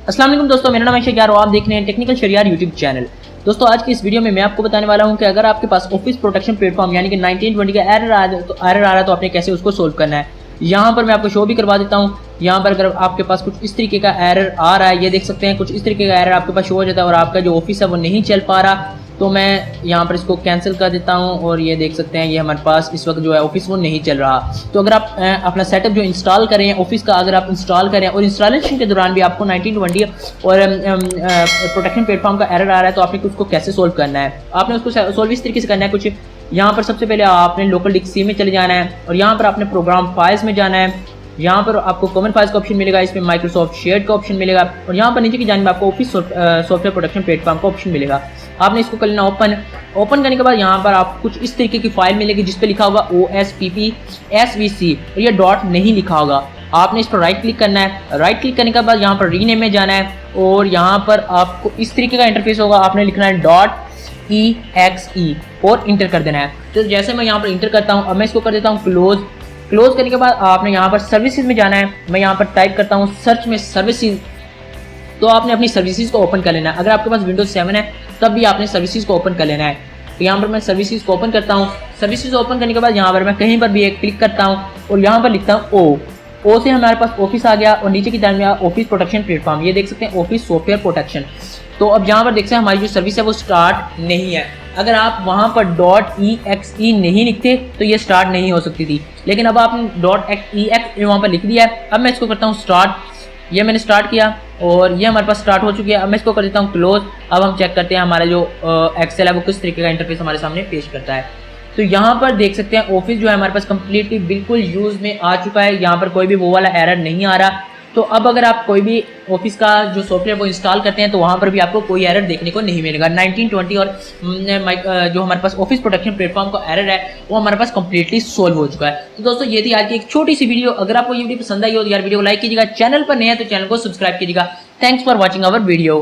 अस्सलाम वालेकुम दोस्तों, मेरा नाम है शरियार और आप देख रहे हैं टेक्निकल शरियार यूट्यूब चैनल। दोस्तों आज की इस वीडियो में मैं आपको बताने वाला हूं कि अगर आपके पास ऑफिस प्रोटेक्शन प्लेटफॉर्म यानी कि 1920 का एरर आ रहा है तो आपने कैसे उसको सोल्व करना है। यहाँ पर मैं आपको शो भी करवा देता हूँ। यहाँ पर अगर आपके पास कुछ इस तरीके का एरर आ रहा है, ये देख सकते हैं कुछ इस तरीके का एरर आपके पास शो हो जाता है और आपका जो ऑफिस है वो नहीं चल पा रहा, तो मैं यहाँ पर इसको कैंसिल कर देता हूँ और ये देख सकते हैं ये हमारे पास इस वक्त जो है ऑफिस वो नहीं चल रहा। तो अगर आप अपना सेटअप जो इंस्टॉल करें ऑफिस का, अगर आप इंस्टॉल करें और इंस्टॉलेशन के दौरान भी आपको 1920 और प्रोटेक्शन प्लेटफॉर्म का एरर आ रहा है तो आपने उसको कैसे सोल्व करना है। आपने उसको सोल्व इस तरीके से करना है। कुछ यहाँ पर सबसे पहले आपने लोकल डिस्क सी में चले जाना है और यहाँ पर आपने प्रोग्राम फाइल्स में जाना है। यहाँ पर आपको कॉमन फाइल्स का ऑप्शन मिलेगा, इसमें माइक्रोसॉफ्ट शेयर का ऑप्शन मिलेगा और यहाँ पर नीचे की जानिब आपको ऑफिस सॉफ्टवेयर प्रोटेक्शन प्लेटफॉर्म का ऑप्शन मिलेगा। आपने इसको कर लेना ओपन करने के बाद यहाँ पर आप कुछ इस तरीके की फाइल मिलेगी जिस पे लिखा होगा OSPP-SVC और ये डॉट नहीं लिखा होगा। आपने इस पर राइट क्लिक करना है। राइट क्लिक करने के बाद यहाँ पर रीनेम में जाना है और यहाँ पर आपको इस तरीके का इंटरफेस होगा। आपने लिखना है .exe और इंटर कर देना है। तो जैसे मैं यहाँ पर इंटर करता हूँ, अब मैं इसको कर देता हूँ क्लोज करने के बाद आपने यहाँ पर सर्विसेज में जाना है। मैं यहाँ पर टाइप करता हूँ सर्च में सर्विसेज, तो आपने अपनी सर्विसेज को ओपन कर लेना है। अगर आपके पास विंडोज 7 है तब भी आपने सर्विसेज को ओपन कर लेना है। तो यहाँ पर मैं सर्विसेज को ओपन करता हूँ। सर्विसेज ओपन करने के बाद यहाँ पर मैं कहीं पर भी एक क्लिक करता हूँ और यहाँ पर लिखता हूँ ओ से हमारे पास ऑफिस आ गया और नीचे की तरफ में ऑफिस प्रोटेक्शन प्लेटफॉर्म, ये देख सकते हैं ऑफिस सॉफ्टवेयर प्रोटेक्शन। तो अब यहाँ पर देख सकते हैं हमारी जो सर्विस है वो स्टार्ट नहीं है। अगर आप वहाँ पर .exe नहीं लिखते तो ये स्टार्ट नहीं हो सकती थी, लेकिन अब आपने .exe वहाँ पर लिख दिया है। अब मैं इसको करता हूँ स्टार्ट। ये मैंने स्टार्ट किया और ये हमारे पास स्टार्ट हो चुकी है। अब मैं इसको कर देता हूँ क्लोज। अब हम चेक करते हैं हमारा जो एक्सेल है वो किस तरीके का इंटरफेस हमारे सामने पेश करता है। तो यहाँ पर देख सकते हैं ऑफिस जो है हमारे पास कंप्लीटली बिल्कुल यूज में आ चुका है। यहाँ पर कोई भी वो वाला एरर नहीं आ रहा। तो अब अगर आप कोई भी ऑफिस का जो सॉफ्टवेयर वो इंस्टॉल करते हैं तो वहाँ पर भी आपको कोई एरर देखने को नहीं मिलेगा। 1920 और जो हमारे पास ऑफिस प्रोटेक्शन प्लेटफॉर्म का एरर है वो हमारे पास कंप्लीटली सोल्व हो चुका है। तो दोस्तों ये थी आज की एक छोटी सी वीडियो। अगर आपको ये वीडियो पसंद आई हो तो यार वीडियो को लाइक कीजिएगा, चैनल पर नए हैं तो चैनल को सब्सक्राइब कीजिएगा। Thanks for watching our video.